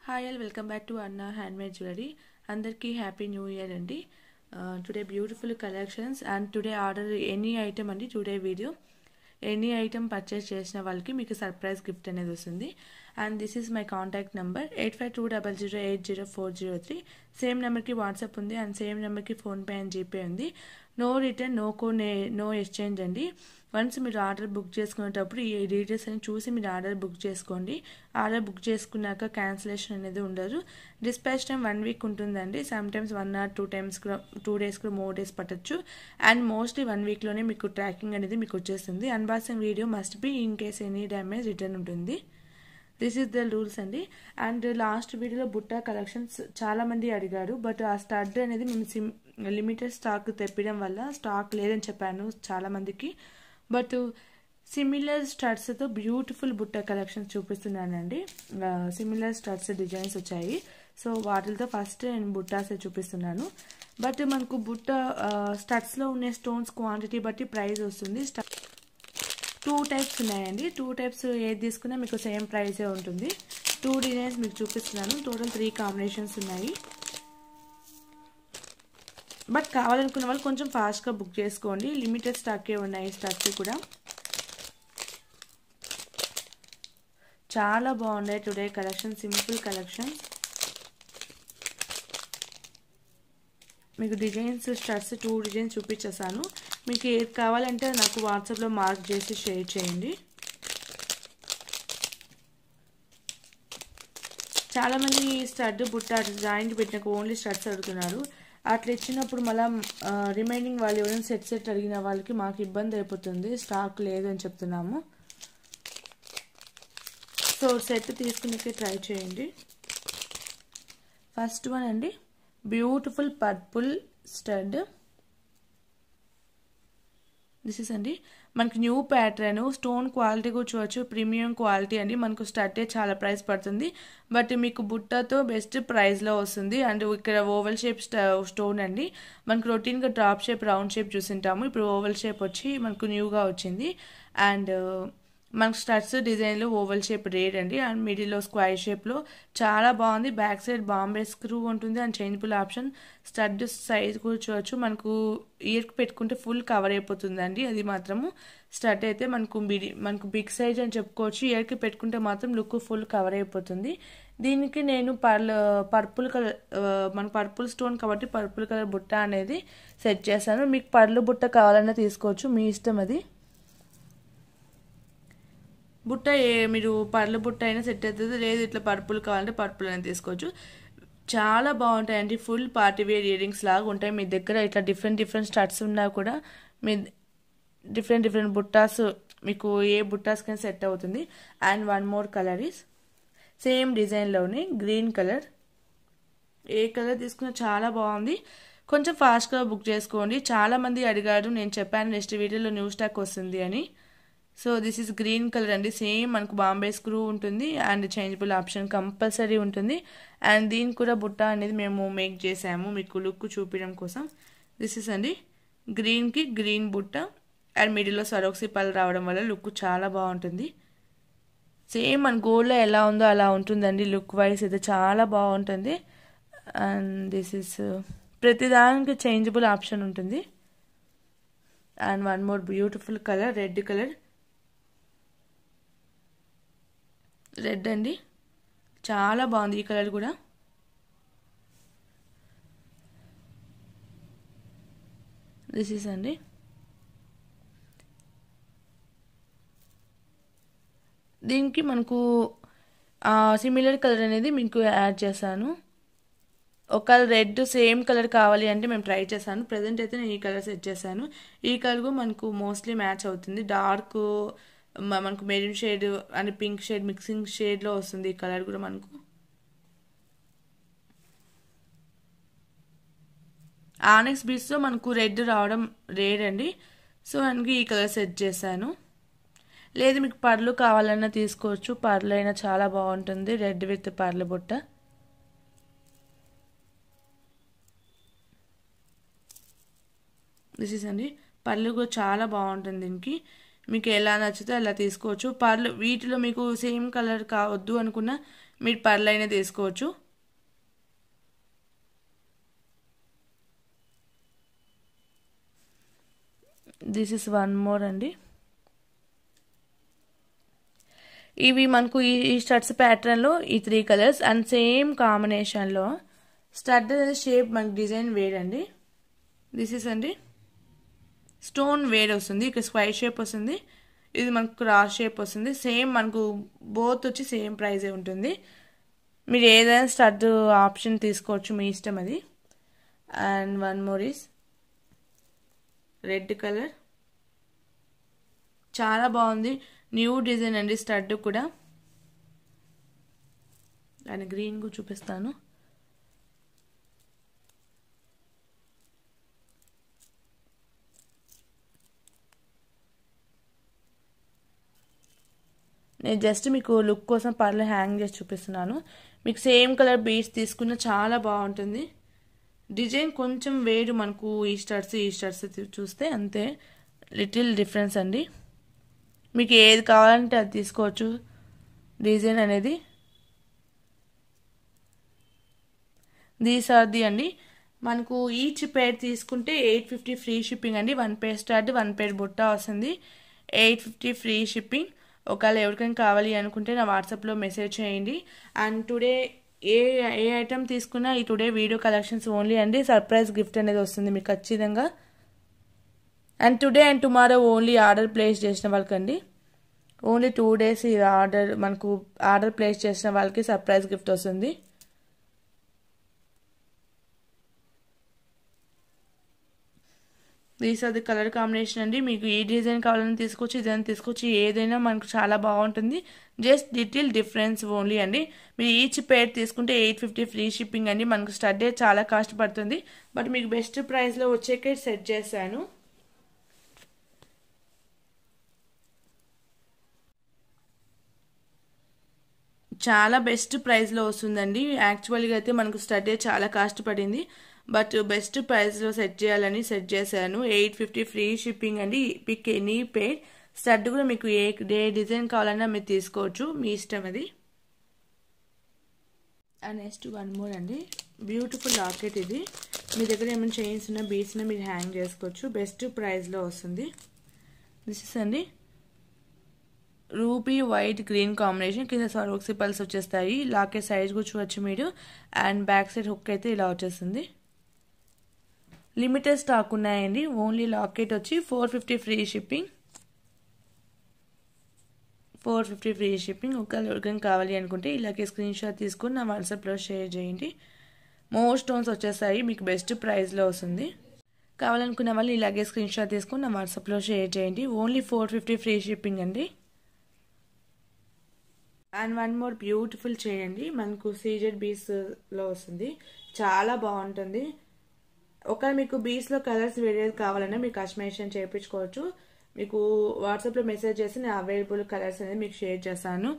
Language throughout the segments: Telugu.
Hi all, welcome back to Anna Handmade Jewelry. Andarki happy new year andi. Today beautiful collections and today order any item andi. Today video any item purchase chesina valki meeku surprise gift anedi vastundi. And this is my contact number 8520080403. Same number ki WhatsApp undi and same number ki phone pay and GPay undi. No return, no code, no exchange andi. Once మీరు ఆర్డర్ బుక్ చేసుకునేటప్పుడు ఈ డీటెయిల్స్ అని చూసి మీరు ఆర్డర్ బుక్ చేసుకోండి. ఆర్డర్ బుక్ చేసుకున్నాక క్యాన్సిలేషన్ అనేది ఉండదు. డిస్పాచ్ టైం 1 వీక్ ఉంటుందండి. Some times 1 or 2 times 2 days కూడా మోర్ డేస్ పట్టచ్చు. అండ్ మోస్ట్లీ 1 వీక్లోనే మీకు ట్రాకింగ్ అనేది మీకు వచ్చేస్తుంది. Unboxing video must be in case any damage return ఉంటుంది. దిస్ ఈస్ ద రూల్స్ అండి. అండ్ లాస్ట్ వీడియోలో బుట్టా కలెక్షన్స్ చాలామంది అడిగారు. బట్ ఆ స్టడ్ అనేది మేము లిమిటెడ్ స్టాక్ తెప్పడం వల్ల స్టాక్ లేదని చెప్పాను చాలామందికి. బట్ సిమిలర్ స్టడ్స్తో బ్యూటిఫుల్ బుట్ట కలెక్షన్స్ చూపిస్తున్నానండి. సిమిలర్ స్టడ్స్ డిజైన్స్ వచ్చాయి. సో వాటితో ఫస్ట్ నేను బుట్టాసే చూపిస్తున్నాను. బట్ మనకు బుట్ట స్టడ్స్లో ఉన్న స్టోన్స్ క్వాంటిటీ బట్టి ప్రైస్ వస్తుంది. 2 టైప్స్ ఉన్నాయండి. 2 టైప్స్ ఏది తీసుకున్నా మీకు సేమ్ ప్రైసే ఉంటుంది. 2 డిజైన్స్ మీకు చూపిస్తున్నాను. టోటల్ 3 కాంబినేషన్స్ ఉన్నాయి. బట్ కావాలనుకున్న వాళ్ళు కొంచెం ఫాస్ట్గా బుక్ చేసుకోండి. లిమిటెడ్ స్టాకే ఉన్నాయి స్టాక్స్ కూడా. చాలా బాగున్నాయి టుడే కలెక్షన్, సింపుల్ కలెక్షన్స్. మీకు డిజైన్స్ స్టడ్స్ 2 డిజైన్స్ చూపించేసాను. మీకు ఏది కావాలంటే నాకు వాట్సాప్లో మార్క్ చేసి షేర్ చేయండి. చాలామంది స్టడ్ బుట్ట జాయింట్ పెట్టినాక ఓన్లీ స్టడ్స్ అడుగుతున్నారు. అట్లా ఇచ్చినప్పుడు మళ్ళీ రిమైనింగ్ వాళ్ళు ఎవరైనా సెట్ అడిగిన వాళ్ళకి మాకు ఇబ్బంది అయిపోతుంది. స్టాక్ లేదు అని చెప్తున్నాము. సో సెట్ తీసుకునే ట్రై చేయండి. ఫస్ట్ వన్ అండి, beautiful purple stud. This is అండి మనకి న్యూ ప్యాటర్న్. స్టోన్ క్వాలిటీ కూడా చూడవచ్చు, ప్రీమియం క్వాలిటీ అండి. మనకు స్టడ్డే చాలా ప్రైస్ పడుతుంది. బట్ మీకు బుట్టతో బెస్ట్ ప్రైస్లో వస్తుంది. అండ్ ఇక్కడ ఓవల్ షేప్ స్టోన్ అండి. మనకు రొటీన్గా డ్రాప్ షేప్, రౌండ్ షేప్ చూసింటాము. ఇప్పుడు ఓవల్ షేప్ వచ్చి మనకు న్యూగా వచ్చింది. అండ్ మనకు స్టడ్స్ డిజైన్లో ఓవల్ షేప్ రేడ్ అండి. అండ్ మిడిల్లో స్క్వైర్ షేప్లో చాలా బాగుంది. బ్యాక్ సైడ్ బాంబే స్క్రూ ఉంటుంది and changeable option. Stud size కూడా చూడవచ్చు. మనకు ఇయర్కి పెట్టుకుంటే ఫుల్ కవర్ అయిపోతుందండి. అది మాత్రము స్టడ్ అయితే మనకు బిగ్ సైజ్ అని చెప్పుకోవచ్చు. ఇయర్కి పెట్టుకుంటే మాత్రం లుక్ ఫుల్ కవర్ అయిపోతుంది. దీనికి నేను పర్పుల్ కలర్, మన పర్పుల్ స్టోన్ కాబట్టి పర్పుల్ కలర్ బుట్ట అనేది సెట్ చేశాను. మీకు పర్లు బుట్ట కావాలన్నా తీసుకోవచ్చు, మీ ఇష్టం అది. బుట్ట మీరు పర్ల బుట్ట అయినా సెట్ అవుతుంది, లేదు ఇట్లా పర్పుల్ కావాలంటే పర్పుల్ అయినా తీసుకోవచ్చు. చాలా బాగుంటాయండి. Full party wear earrings లాగా ఉంటాయి. మీ దగ్గర ఇట్లా డిఫరెంట్ స్టడ్స్ ఉన్నా కూడా మీ డిఫరెంట్ బుట్టాస్ మీకు ఏ బుట్టాస్కైనా సెట్ అవుతుంది. And one more colour is same డిజైన్లోనే గ్రీన్ కలర్. ఏ కలర్ తీసుకున్నా చాలా బాగుంది. కొంచెం ఫాస్ట్గా బుక్ చేసుకోండి. చాలామంది అడిగారు, నేను చెప్పాను నెక్స్ట్ వీడియోలో న్యూ స్టాక్ వస్తుంది అని. So this is green colour అండి. సేమ్ మనకు బాంబే స్క్రూ ఉంటుంది అండ్ చేంజబుల్ ఆప్షన్ కంపల్సరీ ఉంటుంది. అండ్ దీనికి కూడా బుట్ట అనేది మేము మేక్ చేసాము మీకు లుక్ చూపించడం కోసం. దిస్ ఇస్ అండి గ్రీన్కి గ్రీన్ బుట్ట అండ్ మిడిల్లో సరోక్సీ పళ్ళు రావడం వల్ల లుక్ చాలా బాగుంటుంది. సేమ్ మన గోల్డ్లో ఎలా ఉందో అలా ఉంటుందండి. లుక్ వైజ్ అయితే చాలా బాగుంటుంది. అండ్ దిస్ ఇస్ ప్రతిదానికి చేంజబుల్ ఆప్షన్ ఉంటుంది. And one more beautiful colour, red colour. Red అండి, చాలా బాగుంది ఈ కలర్ కూడా. దిస్ ఈస్ అండి దీనికి మనకు సిమిలర్ కలర్ అనేది మీకు యాడ్ చేశాను. ఒక రెడ్ సేమ్ కలర్ కావాలి అంటే మేము ట్రై చేశాను. ప్రజెంట్ అయితే నేను ఈ కలర్ సెట్ చేశాను. ఈ కలర్ కూడా మనకు మోస్ట్లీ మ్యాచ్ అవుతుంది. డార్క్ మనకు maroon shade and pink shade mixing షేడ్లో వస్తుంది ఈ కలర్ కూడా మనకు. ఆనెక్స్ బీడ్స్లో మనకు రెడ్ రావడం రేర్ అండి. సో అందుకే ఈ కలర్ సెట్ చేశాను. లేదు మీకు పర్లు కావాలన్నా తీసుకోవచ్చు. పర్లు అయినా చాలా బాగుంటుంది. రెడ్ విత్ పర్ల బుట్ట. దిస్ ఈస్ అండి పర్లు కూడా చాలా బాగుంటుంది. దీనికి మీకు ఎలా నచ్చితే అలా తీసుకోవచ్చు. పర్లు వీటిలో మీకు సేమ్ కలర్ కావద్దు అనుకున్నా మీరు పర్ల్ అయినా తీసుకోవచ్చు. దిస్ ఇస్ వన్ మోర్ అండి. ఇవి మనకు ఈ స్టడ్స్ ప్యాటర్న్లో ఈ 3 కలర్స్ అండ్ సేమ్ కాంబినేషన్లో స్టడ్ షేప్ మనకు డిజైన్ వేరండి. దిస్ ఇస్ అండి స్టోన్ వేర్ వస్తుంది, ఇక్కడ స్క్వైర్ షేప్ వస్తుంది, ఇది మనకు క్రాస్ షేప్ వస్తుంది. సేమ్ మనకు బోత్ వచ్చి సేమ్ ప్రైజే ఉంటుంది. మీరు ఏదైనా స్టడ్ ఆప్షన్ తీసుకోవచ్చు, మీ ఇష్టం అది. And one more is red colour, చాలా బాగుంది, న్యూ డిజైన్ అండి స్టడ్ కూడా. అండ్ గ్రీన్ కూడా చూపిస్తాను. నేను జస్ట్ మీకు లుక్ కోసం పర్లు హ్యాంగ్ చేసి చూపిస్తున్నాను. మీకు సేమ్ కలర్ బీడ్స్ తీసుకున్న చాలా బాగుంటుంది. డిజైన్ కొంచెం వేరు మనకు ఈ స్టడ్స్ చూస్తే, అంతే లిటిల్ డిఫరెన్స్ అండి. మీకు ఏది కావాలంటే అది తీసుకోవచ్చు డిజైన్ అనేది. దీస్ ఆర్ ది అండి. మనకు ఈచ్ పేర్ తీసుకుంటే 850 ఫ్రీ షిప్పింగ్ అండి. 1 పేర్ స్టడ్ 1 పేర్ బుట్ట వస్తుంది, 850 ఫ్రీ షిప్పింగ్. ఒకవేళ ఎవరికైనా కావాలి అనుకుంటే నా వాట్సాప్లో మెసేజ్ చేయండి. అండ్ టుడే ఏ ఐటమ్ తీసుకున్నా ఈ టుడే వీడియో కలెక్షన్స్ ఓన్లీ అండి. సర్ప్రైజ్ గిఫ్ట్ అనేది వస్తుంది మీకు ఖచ్చితంగా. And today and tomorrow only order place చేసిన వాళ్ళకండి, ఓన్లీ 2 days ఈ మనకు ఆర్డర్ ప్లేస్ చేసిన వాళ్ళకి సర్ప్రైజ్ గిఫ్ట్ వస్తుంది. These are the colour combination అండి. మీకు ఏ డిజైన్ కావాలని తీసుకోవచ్చు, ఇదైనా తీసుకోవచ్చు, ఏదైనా మనకు చాలా బాగుంటుంది. జస్ట్ లిటిల్ డిఫరెన్స్ ఓన్లీ అండి. మీరు ఈచ్ పేర్ తీసుకుంటే 850 ఫ్రీ షిప్పింగ్ అండి. మనకు స్టడ్డే చాలా కాస్ట్ పడుతుంది, బట్ మీకు బెస్ట్ ప్రైస్లో వచ్చేకే సెట్ చేశాను. చాలా బెస్ట్ ప్రైస్లో వస్తుందండి. యాక్చువల్గా అయితే మనకు స్టడ్డే చాలా కాస్ట్ పడింది, బట్ బెస్ట్ ప్రైస్లో సెట్ చేయాలని సెట్ చేశాను. 850 ఫ్రీ షిప్పింగ్ అండి. పిక్ ఎనీ పేర్. స్టడ్ కూడా మీకు ఏ డిజైన్ కావాలన్నా మీరు తీసుకోవచ్చు, మీ ఇష్టం అది. అండ్ నెక్స్ట్ వన్ మోర్ అండి, బ్యూటిఫుల్ లాకెట్. ఇది మీ దగ్గర ఏమైనా చైన్స్ ఉన్న బీడ్స్ మీరు హ్యాంగ్ చేసుకోవచ్చు, బెస్ట్ ప్రైస్లో వస్తుంది. దిస్ ఇస్ అండి రూపీ వైట్ గ్రీన్ కాంబినేషన్, కింద సరోక్సీ పల్స్ వచ్చేస్తాయి. లాకెట్ సైజ్ కూడా చూడొచ్చు మీరు. అండ్ బ్యాక్ సైడ్ హుక్ అయితే ఇలా వచ్చేస్తుంది. లిమిటెడ్ స్టాక్ ఉన్నాయండి. ఓన్లీ లాకెట్ వచ్చి 450 ఫ్రీ షిప్పింగ్, 450 ఫ్రీ షిప్పింగ్. ఒకవేళ ఎవరికైనా కావాలి అనుకుంటే ఇలాగే స్క్రీన్ షాట్ తీసుకొని నా వాట్సాప్లో షేర్ చేయండి. మోర్ స్టోన్స్ వచ్చేస్తాయి, మీకు బెస్ట్ ప్రైస్లో వస్తుంది. కావాలనుకున్న వాళ్ళు ఇలాగే స్క్రీన్ షాట్ తీసుకొని నా వాట్సాప్లో షేర్ చేయండి. ఓన్లీ 450 ఫ్రీ షిప్పింగ్ అండి. అండ్ వన్ మోర్ బ్యూటిఫుల్ చేయండి, మనకు సీజెడ్ బీడ్స్లో వస్తుంది, చాలా బాగుంటుంది. ఒకవేళ మీకు బీడ్స్లో కలర్స్ వేరేది కావాలన్నా మీకు కస్టమైజేషన్ చేయించుకోవచ్చు. మీకు వాట్సాప్లో మెసేజ్ చేసి నేను అవైలబుల్ కలర్స్ అనేది మీకు షేర్ చేస్తాను.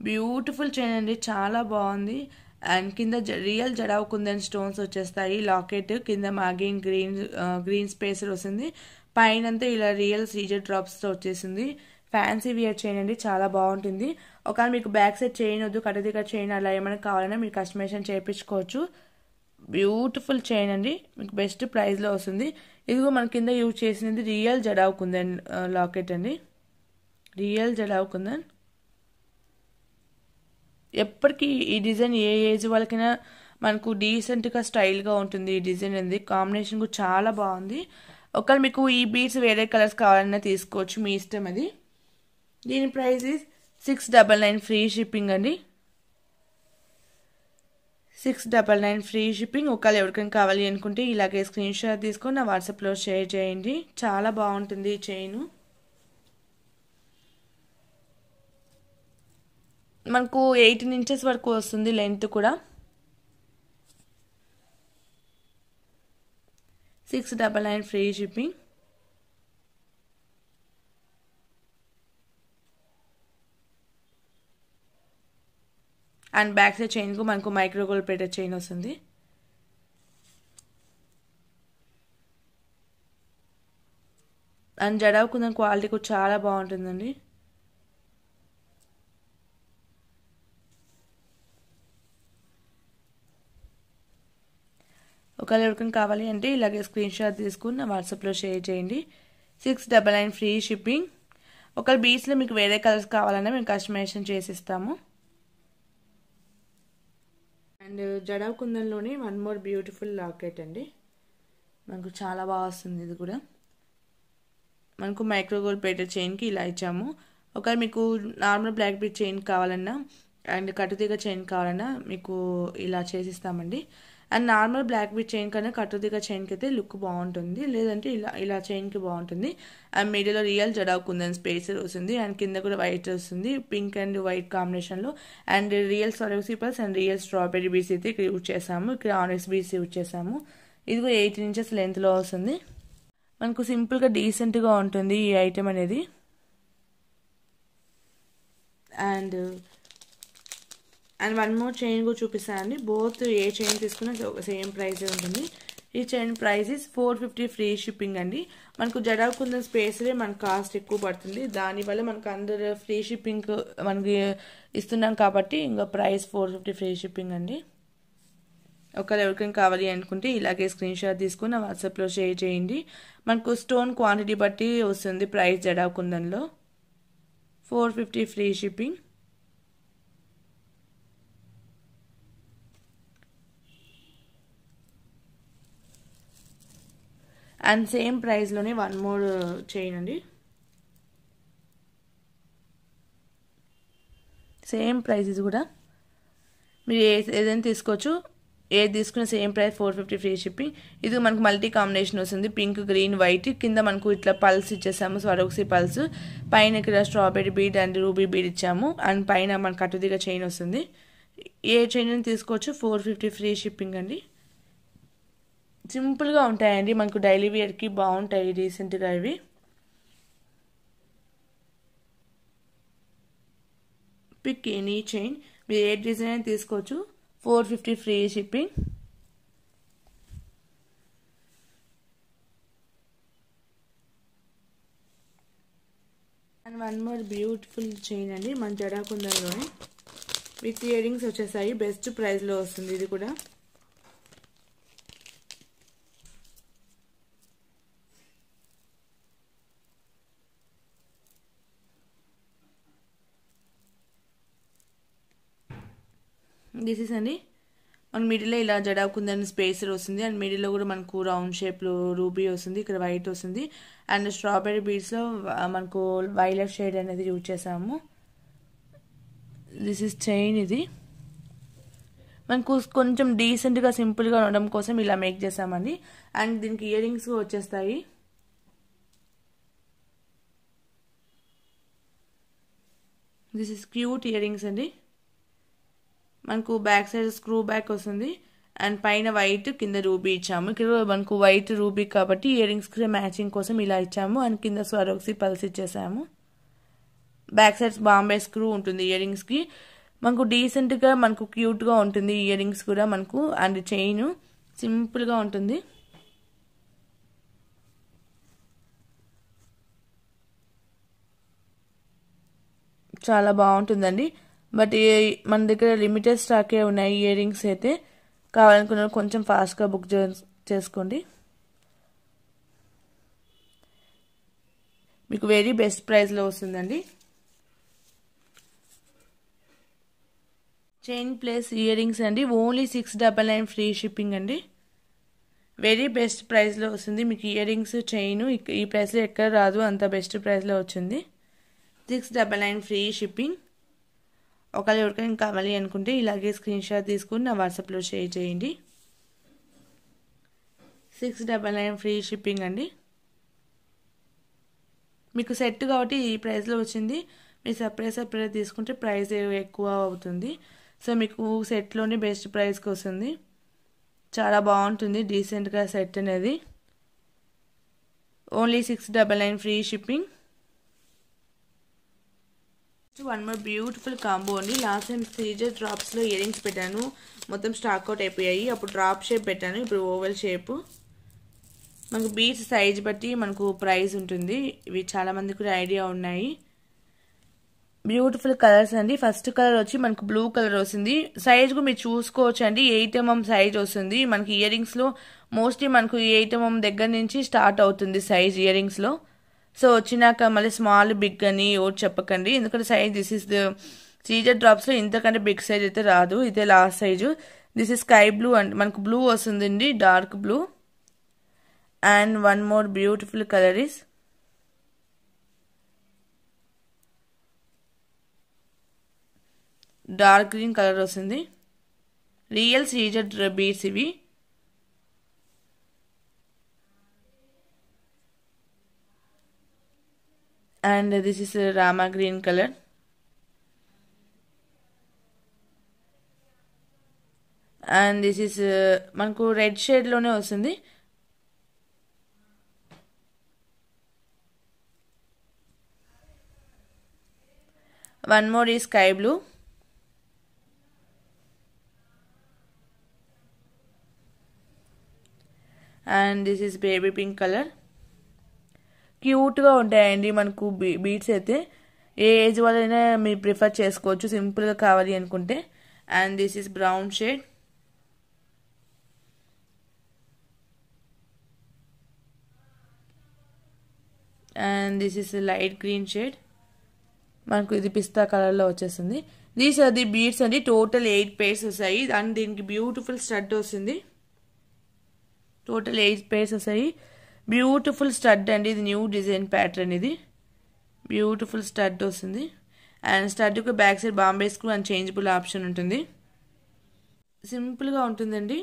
బ్యూటిఫుల్ చైన్ అండి, చాలా బాగుంది. అండ్ కింద రియల్ జడావ్ కుందన్ స్టోన్స్ వచ్చేస్తాయి. లాకెట్ కింద మాగింగ్ గ్రీన్ స్పేసర్ వస్తుంది, పైనంతా ఇలా రియల్ సీజెడ్ డ్రాప్స్తో వచ్చేసింది. ఫ్యాన్సీ వియర్ చైన్ అండి, చాలా బాగుంటుంది. ఒకవేళ మీకు బ్యాక్ సైడ్ చైన్ వద్దు, కట్టదిగా చైన్ అలా ఏమైనా కావాలన్నా మీరు కస్టమైజేషన్ చేయించుకోవచ్చు. బ్యూటిఫుల్ చైన్ అండి, మీకు బెస్ట్ ప్రైస్లో వస్తుంది. ఇదిగో మన కింద యూజ్ చేసినది రియల్ జడావ్ కుందన్ లాకెట్ అండి, రియల్ జడావ్ కుందన్. ఎప్పటికీ ఈ డిజైన్ ఏ ఏజ్ వాళ్ళకైనా మనకు డీసెంట్గా స్టైల్గా ఉంటుంది. ఈ డిజైన్ అనేది కాంబినేషన్ కూడా చాలా బాగుంది. ఒకవేళ మీకు ఈ బీడ్స్ వేరే కలర్స్ కావాలన్నా తీసుకోవచ్చు, మీ ఇష్టం అది. దీని ప్రైస్ 699 ఫ్రీ షిప్పింగ్ అండి, 699 ఫ్రీ షిప్పింగ్. ఒకవేళ ఎవరికైనా కావాలి అనుకుంటే ఇలాగే స్క్రీన్ షాట్ తీసుకొని నా వాట్సాప్లో షేర్ చేయండి. చాలా బాగుంటుంది ఈ చైన్. మనకు 18 inches వరకు వస్తుంది లెంత్ కూడా. 699 free shipping. And back side చైన్కు మనకు మైక్రో గోల్డ్ ప్లేటెడ్ చైన్ వస్తుంది. అండ్ జడావ్ కుందన్ క్వాలిటీ కూడా చాలా బాగుంటుందండి. ఒకవేళ ఎవరికైనా కావాలి అంటే ఇలాగే స్క్రీన్ షాట్ తీసుకుని నా వాట్సాప్లో షేర్ చేయండి. 699 ఫ్రీ షిప్పింగ్. ఒకవేళ బీడ్స్లో మీకు వేరే కలర్స్ కావాలన్నా మేము కస్టమైజేషన్ చేసిస్తాము. అండ్ జడా కుందన్లోనే వన్ మోర్ బ్యూటిఫుల్ లాకెట్ అండి. మనకు చాలా బాగా వస్తుంది. ఇది కూడా మనకు మైక్రో గోల్డ్ ప్లేటెడ్ చైన్కి ఇలా ఇచ్చాము. ఒకవేళ మీకు నార్మల్ బ్లాక్ బీడ్ చైన్ కావాలన్నా అండ్ కట్టుతీగ చైన్ కావాలన్నా మీకు ఇలా చేసిస్తామండి. And normal black bead chain కన్నా కట్టుతీగ చైన్కి అయితే లుక్ బాగుంటుంది, లేదంటే ఇలా చైన్కి బాగుంటుంది. అండ్ మిడిల్లో రియల్ జడా కుందన్ స్పేసర్ వస్తుంది అండ్ కింద కూడా వైట్ వస్తుంది, పింక్ అండ్ వైట్ కాంబినేషన్లో. And real Swarovski pearls and real strawberry beads అయితే ఇక్కడ యూజ్ చేసాము. ఇక్కడ ఆనెక్స్ బీడ్స్ యూజ్ చేసాము. ఇది కూడా 18 ఇంచెస్ లెంత్లో వస్తుంది. మనకు సింపుల్గా డీసెంట్గా ఉంటుంది ఈ ఐటెం అనేది. అండ్ వన్ మోర్ చైన్ కూడా చూపిస్తానండి. బోత్ ఏ చైన్ తీసుకున్నా సేమ్ ప్రైస్ ఉంటుంది. ఈ chain price is 450 free shipping అండి. మనకు జడా కుందన్ స్పేసరే మనకు కాస్ట్ ఎక్కువ పడుతుంది, దానివల్ల మనకు అందరు ఫ్రీ షిప్పింగ్ మనకి ఇస్తున్నాం కాబట్టి ఇంకా ప్రైస్ 450 ఫ్రీ షిప్పింగ్ అండి. ఒకవేళ ఎవరికైనా కావాలి అనుకుంటే ఇలాగే స్క్రీన్ షాట్ తీసుకుని నా వాట్సాప్లో షేర్ చేయండి. మనకు స్టోన్ క్వాంటిటీ బట్టి వస్తుంది ప్రైస్ జడా కుందన్లో. 450 ఫ్రీ షిప్పింగ్. అండ్ సేమ్ ప్రైస్లోనే వన్ మోర్ చైన్ అండి. సేమ్ ప్రైస్ ఇది కూడా మీరు ఏదైనా తీసుకోవచ్చు. ఏది తీసుకున్న సేమ్ ప్రైస్ 450 ఫ్రీ షిప్పింగ్. ఇది మనకు మల్టీ కాంబినేషన్ వస్తుంది, పింక్ గ్రీన్ వైట్. కింద మనకు ఇట్లా పల్స్ ఇచ్చేసాము, స్వరోక్సీ పల్స్. పైన ఇక్కడ strawberry bead and ruby bead ఇచ్చాము. అండ్ పైన మనకు కట్టుదిగా చైన్ వస్తుంది. ఏ చైన్ తీసుకోవచ్చు 450 ఫ్రీ షిప్పింగ్ అండి. సింపుల్గా ఉంటాయండి, మనకు డైలీ వేర్కి బాగుంటాయి రీసెంట్గా ఇవి. పిక్ ఎనీ చైన్, మీరు ఏ డిజైన్ తీసుకోవచ్చు. 450 free shipping. And one more beautiful chain అండి మన జడా కుందన్లోనే విత్ ఇయర్ రింగ్స్ వచ్చేసాయి. బెస్ట్ ప్రైస్లో వస్తుంది ఇది కూడా. దిస్ ఇస్ అండి మన మిడిల్లో ఇలా జడా కుందన్ స్పేసర్ వస్తుంది. అండ్ మిడిల్లో కూడా మనకు రౌండ్ షేప్లో రూబీ వస్తుంది, ఇక్కడ వైట్ వస్తుంది. అండ్ స్ట్రాబెరీ బీడ్స్లో మనకు వైలెట్ షేడ్ అనేది యూజ్ చేసాము. This is chain. ఇది మనకు కొంచెం డీసెంట్గా సింపుల్గా ఉండడం కోసం ఇలా మేక్ చేసామండి. అండ్ దీనికి ఇయర్ రింగ్స్ వచ్చేస్తాయి. This is cute ear rings అండి. మనకు బ్యాక్ సైడ్ స్క్రూ బ్యాక్ వస్తుంది అండ్ పైన వైట్, కింద రూబీ ఇచ్చాము. ఇక్కడ మనకు వైట్ రూబీ కాబట్టి ఇయర్ రింగ్స్కి మ్యాచింగ్ కోసం ఇలా ఇచ్చాము. అండ్ కింద స్వరోక్సీ పల్స్ ఇచ్చేసాము. బ్యాక్ సైడ్ బాంబే స్క్రూ ఉంటుంది ఇయర్ రింగ్స్కి. మనకు డీసెంట్గా మనకు క్యూట్గా ఉంటుంది ఇయర్ రింగ్స్ కూడా మనకు. అండ్ చైన్ సింపుల్గా ఉంటుంది. చాలా బాగుంటుందండి. బట్ మన దగ్గర లిమిటెడ్ స్టాకే ఉన్నాయి ఇయర్ రింగ్స్ అయితే. కావాలనుకున్న కొంచెం ఫాస్ట్గా బుక్ చేసుకోండి. మీకు వెరీ బెస్ట్ ప్రైస్లో వస్తుందండి. చైన్ ప్లస్ ఇయర్ రింగ్స్ అండి. ఓన్లీ 699 ఫ్రీ షిప్పింగ్ అండి. వెరీ బెస్ట్ ప్రైస్లో వస్తుంది మీకు. ఇయర్ రింగ్స్ చైన్ ఈ ప్రైస్లో ఎక్కడ రాదు, అంత బెస్ట్ ప్రైస్లో వచ్చింది. 699 ఫ్రీ షిప్పింగ్. ఒకవేళ ఎవరికైనా కావాలి అనుకుంటే ఇలాగే స్క్రీన్ షాట్ తీసుకుని నా వాట్సాప్లో షేర్ చేయండి. 699 ఫ్రీ షిప్పింగ్ అండి. మీకు సెట్ కాబట్టి ఈ ప్రైస్లో వచ్చింది. మీరు సపరేట్ తీసుకుంటే ప్రైస్ ఎక్కువ అవుతుంది. సో మీకు సెట్లోనే బెస్ట్ ప్రైస్కి వస్తుంది. చాలా బాగుంటుంది డీసెంట్గా సెట్ అనేది. Only 699 free shipping. One more beautiful combo అండి. లాస్ట్ టైం సీజర్ డ్రాప్స్లో ఇయర్ రింగ్స్ పెట్టాను, మొత్తం స్టాక్ అవుట్ అయిపోయాయి. అప్పుడు డ్రాప్ షేప్ పెట్టాను, ఇప్పుడు ఓవెల్ షేప్. మనకు బీడ్స్ సైజ్ బట్టి మనకు ప్రైస్ ఉంటుంది. ఇవి చాలా మందికి కూడా ఐడియా ఉన్నాయి. బ్యూటిఫుల్ కలర్స్ అండి. ఫస్ట్ కలర్ వచ్చి మనకు బ్లూ కలర్ వస్తుంది. సైజ్ కు మీరు చూసుకోవచ్చు అండి. 8mm సైజ్ వస్తుంది. మనకి ఇయర్ రింగ్స్ లో మోస్ట్లీ మనకు 8mm దగ్గర నుంచి స్టార్ట్ అవుతుంది సైజ్ ఇయర్ రింగ్స్ లో. సో వచ్చినాక మళ్ళీ స్మాల్ బిగ్ అని ఓట్ చెప్పకండి, ఎందుకంటే size this is the Caesar drops లో ఇంతకంటే బిగ్ సైజ్ అయితే రాదు. ఇదే last size. This is sky blue అండి, మనకు బ్లూ వస్తుందండి, dark blue. And one more beautiful colour is dark green colour వస్తుంది. రియల్ సీజర్ బీడ్స్ ఇవి. And this is Rama green colour. And this is మనకు రెడ్ షేడ్ లోనే వస్తుంది. వన్ మోర్ ఈ sky blue. And this is baby pink colour. క్యూట్గా ఉంటాయండి మనకు బీడ్స్ అయితే. ఏ ఏజ్ వాళ్ళైనా మీరు ప్రిఫర్ చేసుకోవచ్చు సింపుల్గా కావాలి అనుకుంటే. And this is brown shade. And this is light green shade. మనకు ఇది పిస్తా కలర్లో వచ్చేస్తుంది. దీస్ ఆర్ ది బీడ్స్ అండి. టోటల్ 8 pairs వస్తాయి. అండ్ దీనికి బ్యూటిఫుల్ స్టడ్ వస్తుంది. టోటల్ 8 pairs వస్తాయి. బ్యూటిఫుల్ స్టడ్ అండి. ఇది న్యూ డిజైన్ ప్యాటర్న్. ఇది బ్యూటిఫుల్ స్టడ్ వస్తుంది. అండ్ స్టడ్కు back side Bombay screw and changeable option ఉంటుంది. సింపుల్గా ఉంటుందండి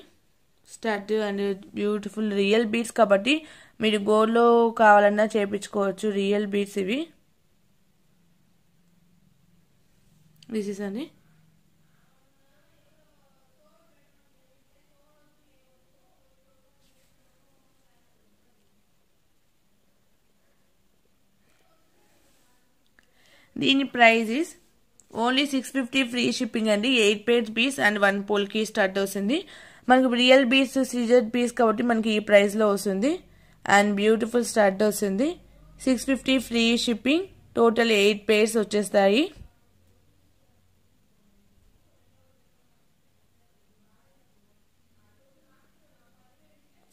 stud. And beautiful real beads కాబట్టి మీరు గోల్డ్లో కావాలన్నా చేయించుకోవచ్చు. రియల్ బీడ్స్ ఇవి. దిస్ ఇస్ అండి. దీని price is only 650 free shipping అండి. 8 pairs బీడ్స్ అండ్ 1 పోల్కి స్టడ్ వస్తుంది. మనకు రియల్ బీడ్స్ సీజర్ బీడ్స్ కాబట్టి మనకి ఈ ప్రైస్లో వస్తుంది. అండ్ బ్యూటిఫుల్ స్టడ్ వస్తుంది. 650 ఫ్రీ షిప్పింగ్. టోటల్ 8 pairs వచ్చేస్తాయి.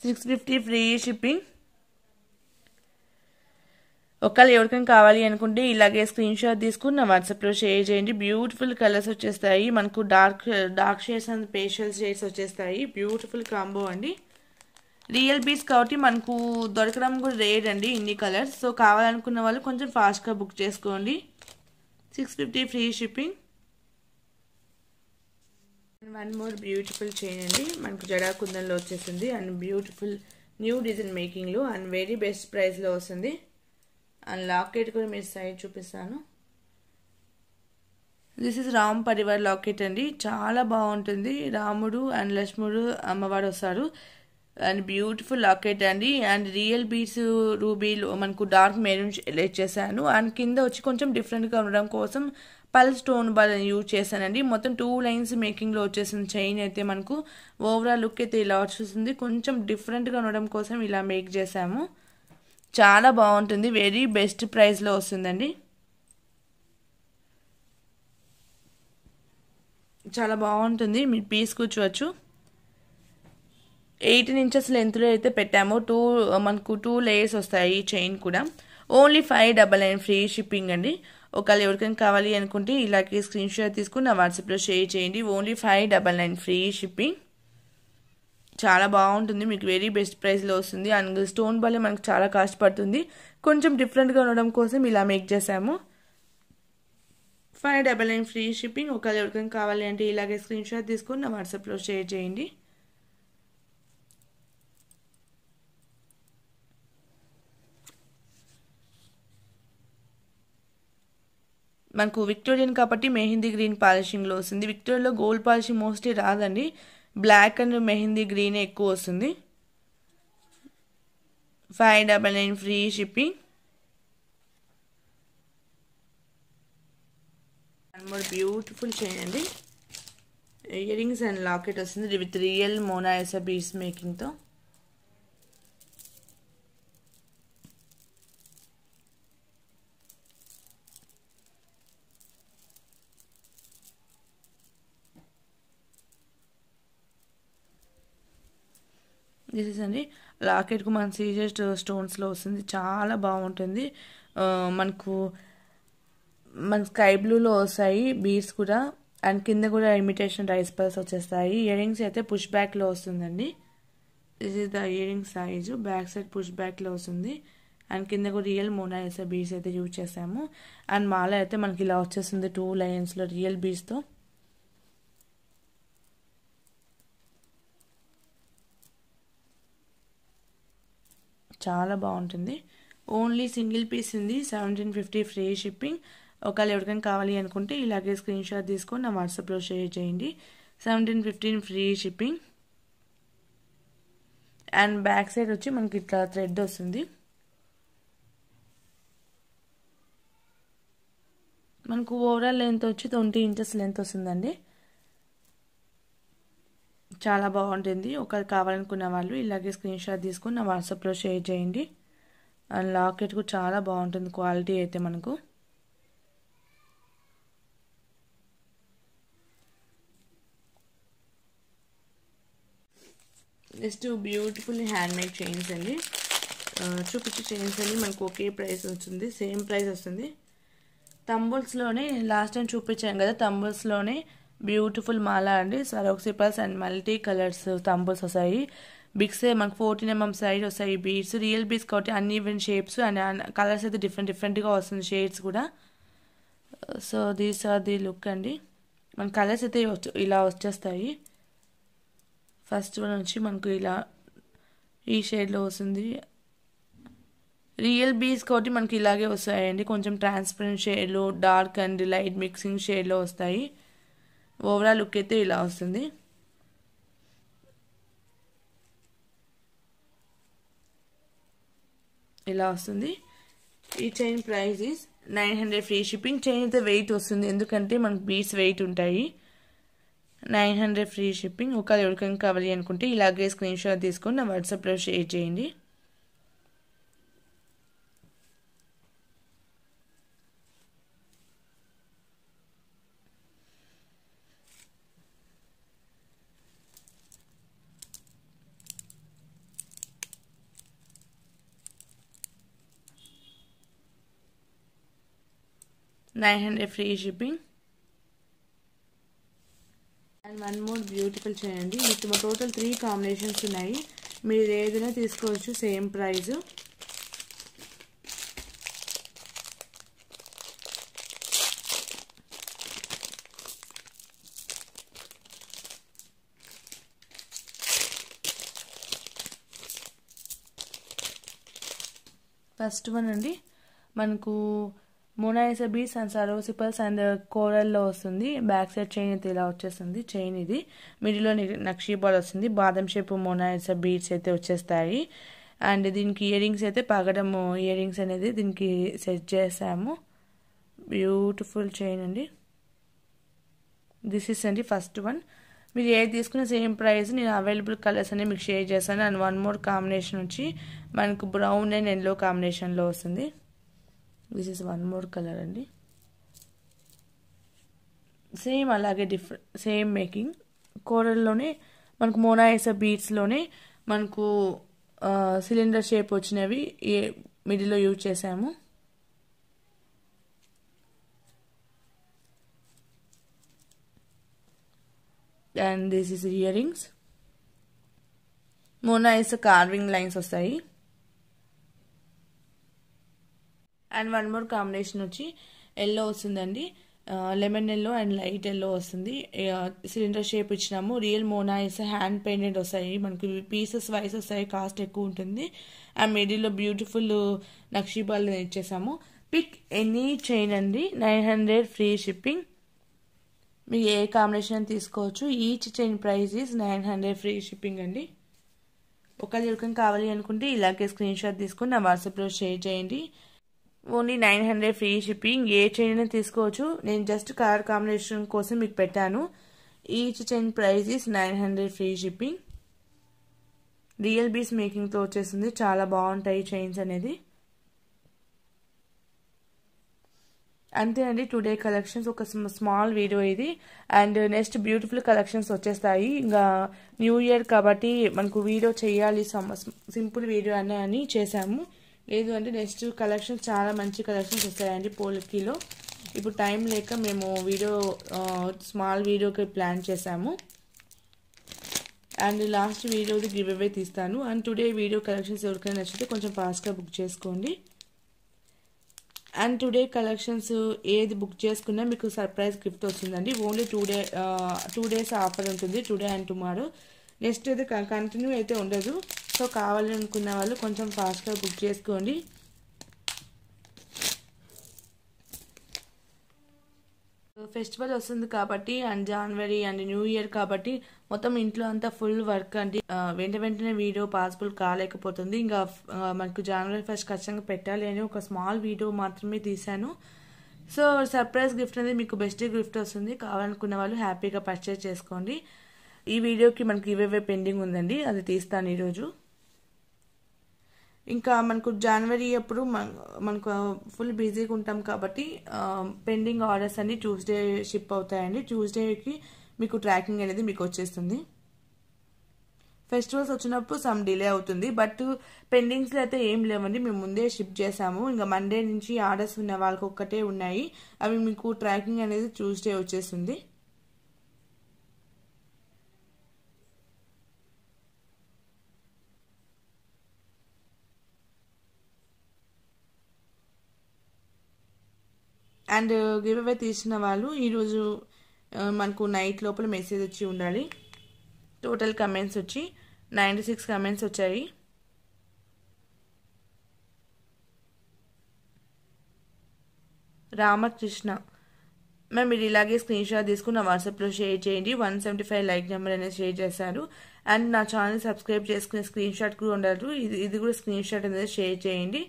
$650 ఫ్రీ షిప్పింగ్. ఒకవేళ ఎవరికైనా కావాలి అనుకుంటే ఇలాగే స్క్రీన్ షాట్ తీసుకుని నా వాట్సాప్లో షేర్ చేయండి. బ్యూటిఫుల్ కలర్స్ వచ్చేస్తాయి. మనకు dark shades and pastel shades వచ్చేస్తాయి. బ్యూటిఫుల్ కాంబో అండి. రియల్ బీడ్స్ కాబట్టి మనకు దొరకడం కూడా రేర్ అండి ఇన్ని కలర్స్. సో కావాలనుకున్న వాళ్ళు కొంచెం ఫాస్ట్గా బుక్ చేసుకోండి. 650 free shipping. One more beautiful chain అండి. మనకు జడా కుందన్లో వచ్చేసింది. అండ్ బ్యూటిఫుల్ న్యూ డిజైన్ మేకింగ్లో అండ్ వెరీ బెస్ట్ ప్రైస్లో వస్తుంది. అండ్ లాకెట్ కూడా మీరు సైడ్ చూపిస్తాను. This is Ram Parivar locket అండి. చాలా బాగుంటుంది. రాముడు అండ్ లక్ష్ముడు అమ్మవారు వస్తారు. అండ్ బ్యూటిఫుల్ లాకెట్ అండి. అండ్ రియల్ బీడ్స్ రూబీలో మనకు డార్క్ మెరూన్ షేడ్ చేశాను. అండ్ కింద వచ్చి కొంచెం డిఫరెంట్గా ఉండడం కోసం పల్ స్టోన్ బాల్ యూజ్ చేశానండి. మొత్తం 2 lines మేకింగ్లో వచ్చేసింది చైన్ అయితే. మనకు ఓవరాల్ లుక్ అయితే ఇలా వచ్చేస్తుంది. కొంచెం డిఫరెంట్గా ఉండడం కోసం ఇలా మేక్ చేసాము. చాలా బాగుంటుంది. వెరీ బెస్ట్ ప్రైస్లో వస్తుందండి. చాలా బాగుంటుంది. మీరు పీస్ కూర్చోవచ్చు. 18 inches లెంత్లో అయితే పెట్టాము. మనకు 2 layers వస్తాయి చైన్ కూడా. ఓన్లీ 599 ఫ్రీ షిప్పింగ్ అండి. ఒకవేళ ఎవరికైనా కావాలి అనుకుంటే ఇలాగే స్క్రీన్ షాట్ తీసుకుని నా వాట్సాప్లో షేర్ చేయండి. Only 599 free shipping. చాలా బాగుంటుంది. మీకు వెరీ బెస్ట్ ప్రైస్లో వస్తుంది. అండ్ స్టోన్ బాల్ మనకు చాలా కాస్ట్ పడుతుంది. కొంచెం డిఫరెంట్గా ఉండడం కోసం ఇలా మేక్ చేసాము. 599 ఫ్రీ షిప్పింగ్. ఒకవేళ ఎవరికైనా కావాలి అంటే ఇలాగే స్క్రీన్ షాట్ తీసుకుని నా వాట్సాప్లో షేర్ చేయండి. మనకు విక్టోరియన్ కాబట్టి మెహందీ గ్రీన్ పాలిషింగ్లో వస్తుంది. విక్టోరియాలో గోల్డ్ పాలిషింగ్ మోస్ట్లీ రాదండి. బ్లాక్ అండ్ మెహందీ గ్రీన్ ఎక్కువ వస్తుంది. 599 free shipping. And more beautiful chain అండి. ఇయర్ రింగ్స్ అండ్ లాకెట్ వస్తుంది విత్ రియల్ మోనాలిసా బీడ్స్ మేకింగ్తో. దిస్ ఇస్ అండి లాకెట్కు మన సీజర్ స్టోన్స్లో వస్తుంది, చాలా బాగుంటుంది. మనకు మన స్కై బ్లూలో వస్తాయి బీడ్స్ కూడా, అండ్ కింద కూడా ఇమిటేషన్ రైస్ పర్ల్స్ వచ్చేస్తాయి. ఇయర్ రింగ్స్ అయితే పుష్ బ్యాక్లో వస్తుందండి. This is the ear ring size, back side push బ్యాక్లో వస్తుంది. అండ్ కింద కూడా రియల్ మోనాలిసా బీడ్స్ అయితే యూజ్ చేసాము. అండ్ మాల అయితే మనకి ఇలా వచ్చేస్తుంది 2 లైన్స్లో రియల్ బీడ్స్తో. చాలా బాగుంటుంది. ఓన్లీ సింగిల్ పీస్ ఉంది, 1750 ఫ్రీ షిప్పింగ్. ఒకవేళ ఎవరికైనా కావాలి అనుకుంటే ఇలాగే స్క్రీన్ షాట్ తీసుకొని నా వాట్సాప్లో షేర్ చేయండి. 1715 free shipping. And back side వచ్చి మనకి ఇట్లా థ్రెడ్ వస్తుంది. మనకు ఓవరాల్ లెంత్ వచ్చి 20 ఇంచెస్ లెంత్ వస్తుందండి. చాలా బాగుంటుంది. ఒకరు కావాలనుకున్న వాళ్ళు ఇలాగే స్క్రీన్ షాట్ తీసుకొని నా వాట్సాప్లో షేర్ చేయండి. అండ్ లాకెట్ కూడా చాలా బాగుంటుంది క్వాలిటీ అయితే మనకు. Next beautiful hand made chains అండి. చూపించే చైన్స్ అండి మనకు ఒకే ప్రైస్ వస్తుంది, సేమ్ ప్రైస్ వస్తుంది. తంబుల్స్లోనే లాస్ట్ టైం చూపించాను కదా, తంబుల్స్లోనే బ్యూటిఫుల్ మాల అండి. సరోక్సీ పర్ల్స్ అండ్ మల్టీ కలర్స్ తంబుల్స్ వస్తాయి. బిగ్సే మనకు 14 mm సైజ్ వస్తాయి బీడ్స్, రియల్ బీడ్స్ కాబట్టి అన్ని ఈవెన్ షేప్స్ అండ్ కలర్స్ అయితే డిఫరెంట్గా వస్తుంది, షేడ్స్ కూడా. So these are the look అండి. మన కలర్స్ అయితే ఇలా వచ్చేస్తాయి. ఫస్ట్ వన్ వచ్చి మనకు ఇలా ఈ షేడ్లో వస్తుంది. రియల్ బీడ్స్ కాబట్టి మనకి ఇలాగే వస్తాయండి, కొంచెం ట్రాన్స్పరెంట్ షేడ్లో డార్క్ అండ్ లైట్ మిక్సింగ్ షేడ్లో వస్తాయి. ఓవరాల్ లుక్ అయితే ఇలా వస్తుంది. ఇలా వస్తుంది. ఈ chain price is 900 free shipping. Chain అయితే వెయిట్ వస్తుంది, ఎందుకంటే మనకు బీడ్స్ వెయిట్ ఉంటాయి. 900 ఫ్రీ షిప్పింగ్. ఒకవేళ ఎవరికైనా కావాలి అనుకుంటే ఇలాగే స్క్రీన్ షాట్ తీసుకొని నా వాట్సాప్లో షేర్ చేయండి. $900 free shipping. And one more beautiful చేయండి. మీకు టోటల్ 3 కాంబినేషన్స్ ఉన్నాయి, మీరు ఏదైనా తీసుకోవచ్చు, సేమ్ ప్రైస్. ఫస్ట్ వన్ అండి మనకు Mona Lisa beads and Swarovski pearls and కోరల్లో వస్తుంది. బ్యాక్ సైడ్ చైన్ అయితే ఇలా వచ్చేస్తుంది. చైన్ ఇది మిడిల్లో నక్షీ బాల్ వస్తుంది. బాదం షేప్ మోనాలిసా బీడ్స్ అయితే వచ్చేస్తాయి. అండ్ దీనికి ఇయర్ రింగ్స్ అయితే పగడము ఇయర్ రింగ్స్ అనేది దీనికి సెట్ చేసాము. బ్యూటిఫుల్ చైన్ అండి. దిస్ ఇస్ అండి ఫస్ట్ వన్. మీరు ఏది తీసుకున్న సేమ్ ప్రైస్. నేను అవైలబుల్ కలర్స్ అనేవి మీకు షేర్ చేస్తాను. అండ్ వన్ మోర్ కాంబినేషన్ వచ్చి మనకు బ్రౌన్ అండ్ ఎల్లో కాంబినేషన్లో వస్తుంది. This is one more colour అండి. సేమ్ అలాగే సేమ్ మేకింగ్. కోరల్లోనే మనకు మోనాలిసా బీడ్స్లోనే మనకు సిలిండర్ షేప్ వచ్చినవి మిడిల్లో యూజ్ చేసాము. And this is earrings. Mona Lisa carving lines వస్తాయి. అండ్ వన్ మోర్ కాంబినేషన్ వచ్చి ఎల్లో వస్తుందండి. Lemon yellow and light yellow వస్తుంది. సిలిండర్ షేప్ ఇచ్చినాము. రియల్ మోనాలిసా హ్యాండ్ పెయింటెడ్ వస్తాయి. మనకి పీసెస్ వైస్ వస్తాయి, కాస్ట్ ఎక్కువ ఉంటుంది. అండ్ మిడిల్లో బ్యూటిఫుల్ నక్షీ బాల్ ఇచ్చేసాము. పిక్ ఎనీ చైన్ అండి, 900 ఫ్రీ షిప్పింగ్. మీకు ఏ కాంబినేషన్ తీసుకోవచ్చు. Each chain price is 900 free shipping అండి. ఒకవేళ ఎవరికైనా కావాలి అనుకుంటే ఇలాగే స్క్రీన్ షాట్ తీసుకొని నా వాట్సాప్లో షేర్ చేయండి. Only 900 free shipping. ఏ చైన్ అయినా తీసుకోవచ్చు. నేను జస్ట్ కలర్ కాంబినేషన్ కోసం మీకు పెట్టాను. Each chain price is 900 free shipping. Real beads మేకింగ్తో వచ్చేసింది. చాలా బాగుంటాయి చైన్స్ అనేది. అంతే అండి టుడే కలెక్షన్స్, ఒక స్మాల్ వీడియో ఇది. అండ్ నెక్స్ట్ బ్యూటిఫుల్ కలెక్షన్స్ వచ్చేస్తాయి. ఇంకా న్యూ ఇయర్ కాబట్టి మనకు వీడియో చేయాలి, సింపుల్ వీడియో అని చేసాము. లేదు అంటే నెక్స్ట్ కలెక్షన్స్ చాలా మంచి కలెక్షన్స్ వస్తాయండి పోల్కిలో. ఇప్పుడు టైం లేక మేము స్మాల్ వీడియోకి ప్లాన్ చేసాము. అండ్ లాస్ట్ వీడియోది గివ్ అవే తీస్తాను. అండ్ టుడే వీడియో కలెక్షన్స్ ఎవరికైనా నచ్చితే కొంచెం ఫాస్ట్గా బుక్ చేసుకోండి. అండ్ టుడే కలెక్షన్స్ ఏది బుక్ చేసుకున్నా మీకు సర్ప్రైజ్ గిఫ్ట్ వస్తుందండి. ఓన్లీ 2 days ఆఫర్ ఉంటుంది, టుడే అండ్ టుమారో. నెక్స్ట్ అయితే కంటిన్యూ అయితే ఉండదు. సో కావాలనుకున్న వాళ్ళు కొంచెం ఫాస్ట్గా బుక్ చేసుకోండి. ఫెస్టివల్ వస్తుంది కాబట్టి and January and new year కాబట్టి మొత్తం ఇంట్లో అంతా ఫుల్ వర్క్ అండి. వెంటనే వీడియో పాసిబుల్ కాలేకపోతుంది. ఇంకా మనకు జనవరి 1st ఖచ్చితంగా పెట్టాలి అని ఒక స్మాల్ వీడియో మాత్రమే తీశాను. సో సర్ప్రైజ్ గిఫ్ట్ అనేది మీకు బెస్ట్ గిఫ్ట్ వస్తుంది. కావాలనుకున్న వాళ్ళు హ్యాపీగా పర్చేజ్ చేసుకోండి. ఈ వీడియోకి మనకి ఇవే పెండింగ్ ఉందండి, అది తీస్తాను ఈరోజు. ఇంకా మనకు జనవరి అప్పుడు మనకు ఫుల్ బిజీగా ఉంటాం కాబట్టి పెండింగ్ ఆర్డర్స్ అన్ని ట్యూస్డే షిప్ అవుతాయండి. ట్యూస్డేకి మీకు ట్రాకింగ్ అనేది మీకు వచ్చేస్తుంది. ఫెస్టివల్స్ వచ్చినప్పుడు సమ్ డిలే అవుతుంది, బట్ పెండింగ్స్లో అయితే ఏం లేవండి, మేము ముందే షిప్ చేసాము. ఇంకా మండే నుంచి ఆర్డర్స్ ఉన్న వాళ్ళకి ఒక్కటే ఉన్నాయి, అవి మీకు ట్రాకింగ్ అనేది ట్యూస్డే వచ్చేస్తుంది. అండ్ గివ్ అవే తీసిన వాళ్ళు ఈరోజు మనకు నైట్ లోపల మెసేజ్ వచ్చి ఉండాలి. టోటల్ కమెంట్స్ వచ్చి 96 కమెంట్స్ వచ్చాయి. రామకృష్ణ మ్యామ్, మీరు ఇలాగే స్క్రీన్ షాట్ తీసుకుని నా వాట్సాప్లో షేర్ చేయండి. 175 లైక్ నెంబర్ అనేది షేర్ చేశారు. అండ్ నా ఛానల్ సబ్స్క్రైబ్ చేసుకునే స్క్రీన్ షాట్ కూడా ఉండదు, ఇది కూడా స్క్రీన్ షాట్ అనేది షేర్ చేయండి.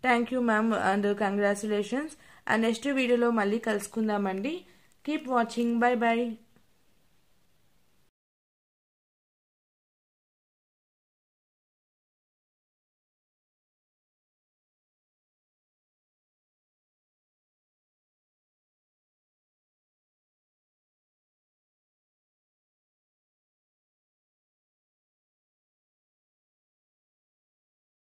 Thank you ma'am and congratulations. And next వీడియోలో మళ్ళీ కలుసుకుందామండి. Keep watching. Bye by.